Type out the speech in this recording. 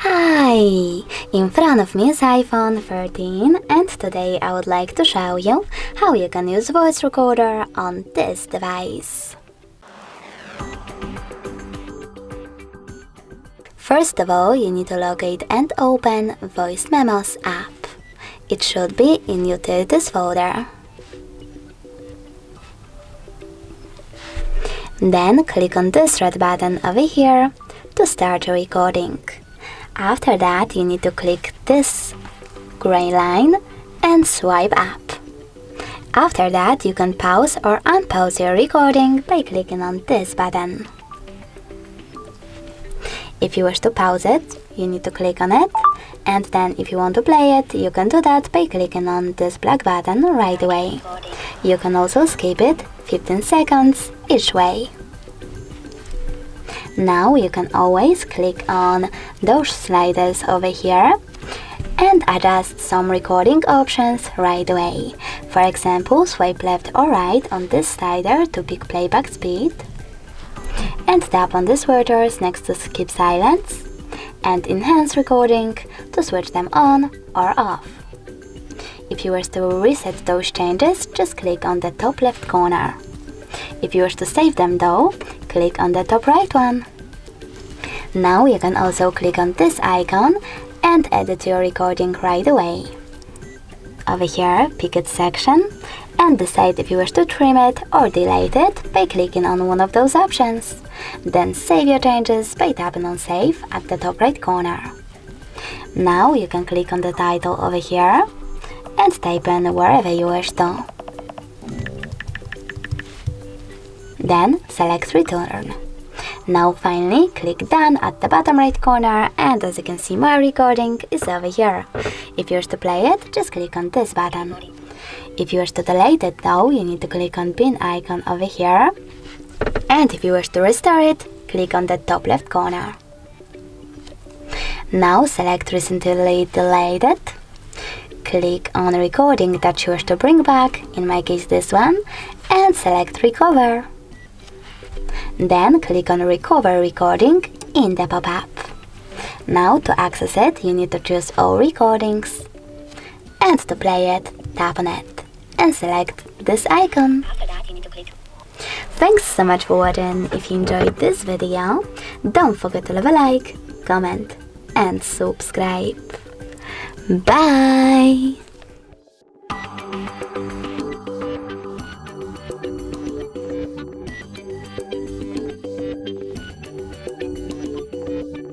Hi! In front of me is iPhone 13 and today I would like to show you how you can use voice recorder on this device. First of all, you need to locate and open Voice Memos app. It should be in Utilities folder. Then click on this red button over here to start a recording. After that, you need to click this gray line and swipe up. After that, you can pause or unpause your recording by clicking on this button. If you wish to pause it, you need to click on it, and then if you want to play it, you can do that by clicking on this black button right away. You can also skip it 15 seconds each way. Now you can always click on those sliders over here and adjust some recording options right away. For example, swipe left or right on this slider to pick playback speed, and tap on the switches next to skip silence and enhance recording to switch them on or off. If you wish to reset those changes, just click on the top left corner. If you wish to save them though, click on the top right one. Now you can also click on this icon and edit your recording right away. Over here, pick its section and decide if you wish to trim it or delete it by clicking on one of those options. Then save your changes by tapping on Save at the top right corner. Now you can click on the title over here and type in wherever you wish to. Then select Return. Now finally click Done at the bottom right corner, and as you can see, my recording is over here. If you wish to play it, just click on this button. If you wish to delete it though, you need to click on Bin icon over here, and if you wish to restore it, click on the top left corner. Now select Recently Deleted, click on recording that you wish to bring back, in my case this one, and select Recover. Then click on Recover Recording in the pop-up. Now to access it, you need to choose All Recordings, and to play it, tap on it and select this icon. After that, you need to click. Thanks so much for watching. If you enjoyed this video, don't forget to leave a like, comment and subscribe. Bye!